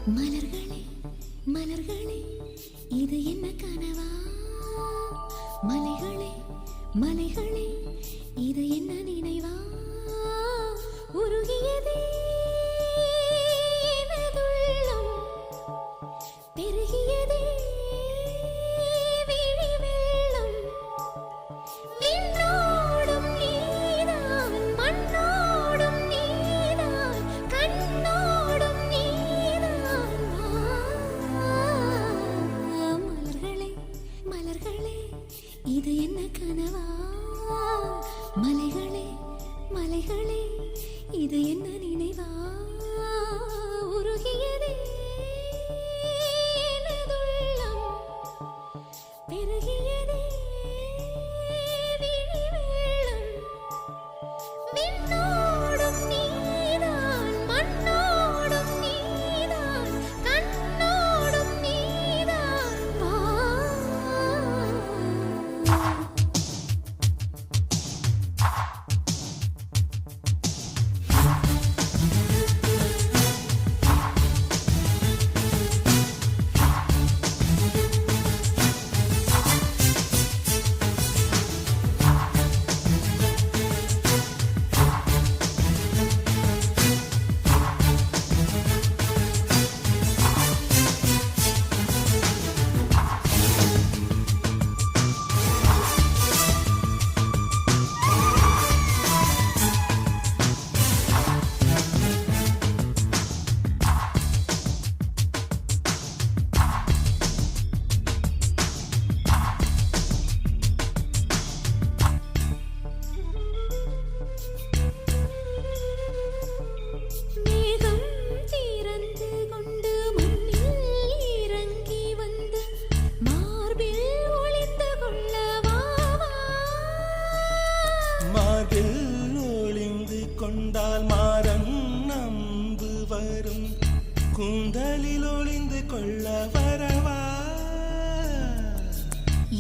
மலர்களே மலர்களே இது என்ன கனவா? மலைகளே மலைகளே இது என்ன நினைவா? உருகியதே எனதுள்ளம், பெருகியதே விழி வெள்ளம். விண்ணோடும் நீதான், மண்ணோடும் நீதான், கண்ணோடும் நீதான். மலர்களே மலர்களே இது என்ன கனவா? மலைகளே மலைகளே இது என்ன நினைவா? உருகியதே எனதுள்ளம், பெருகியதே விழி வெள்ளம். விண்ணோடும் நீதான், மண்ணோடும் நீதான், கண்ணோடும் நீதான். வா. மேகம் திறந்து கொண்டு மண்ணில் இறங்கி வந்து மார்பில் ஒளிந்து கொள்ள வா வா. மார்பில் ஒளிந்து கொண்டால் மாறன் நம்பு வரும், கூந்தலில் ஒளிந்து கொள்ள வரவா.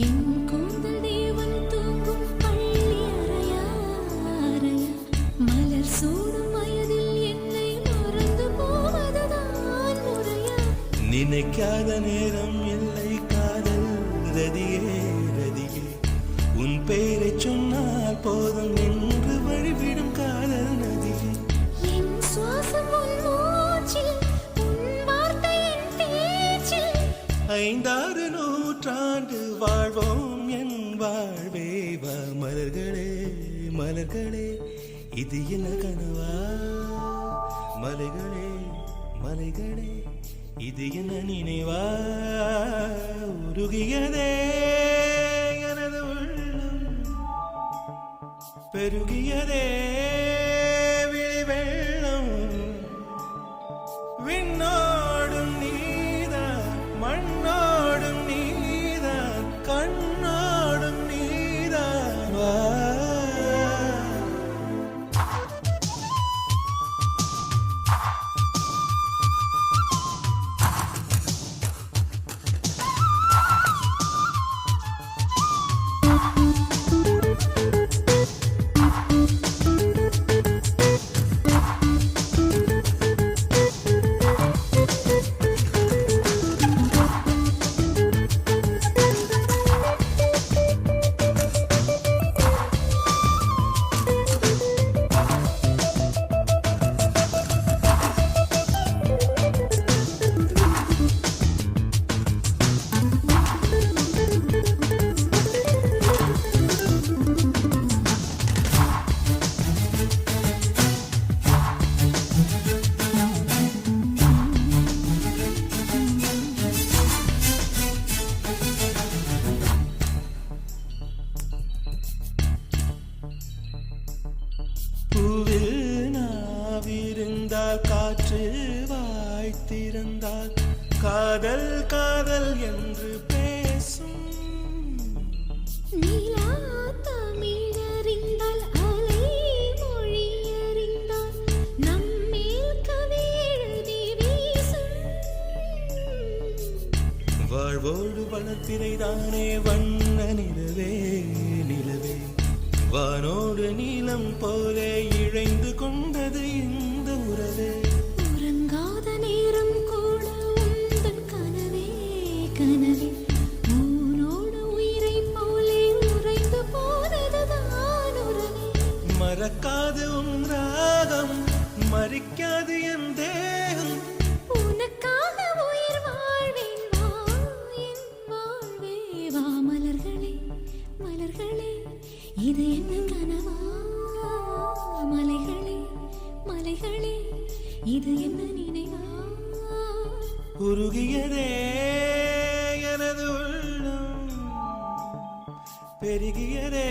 என் கூந்தல் தேவன் தூங்கும் பள்ளி அறையா அறையா. மலர் சூடும் வயதில் என்னை மறந்து போவதுதான் முறையா? நினைக்காத நேரம் இல்லை காதல் ரதியே ரதியே, உன் பெயரை சொன்னால் போதும் நின்று வழிவிடும் காதல் நதியே. என் சுவாசம் உன் மூச்சில், உன் வார்த்தை என் பேச்சில். 5-6 நூற்றாண்டு வாழ்வோம் என் வாழ்வே வா. மலர்களே மலர்களே இது என்ன கனவா? மலைகளே மலைகளே இது என்ன நினைவா? உருகியதே எனது உள்ளம், பெருகியதே விழி வெள்ளம். விண்ணோடும் நீதான், மண்ணோடும் நீதான், கண்ணோடும் நீதான். வா. பூவில் நாவிருந்தால் காற்று வாய்த்திருந்தால் காதல் காதல் என்று பேசும். நீலா தமிழறிந்தால் அலை மொழியறிந்தால் நம்மேல் கவி எழுதி வீசும். வாழ்வோடு வளர்த்திரைதானே வண்ண நிலவே நிலவே, வானோடு நீலம் போல இழைந்து கொண்டது இந்த உறவே. உறங்காத நேரம் கூட பறிக்காது என் தேகம். உனக்காக உயிர் வாழ்வேன் வா என் வாழ்வே வா மலர்களே மலர்களே இது என்ன கனவா மலைகளே மலைகளே இது என்ன நினைவா உருகியதே எனது உள்ளம், பெருகியதே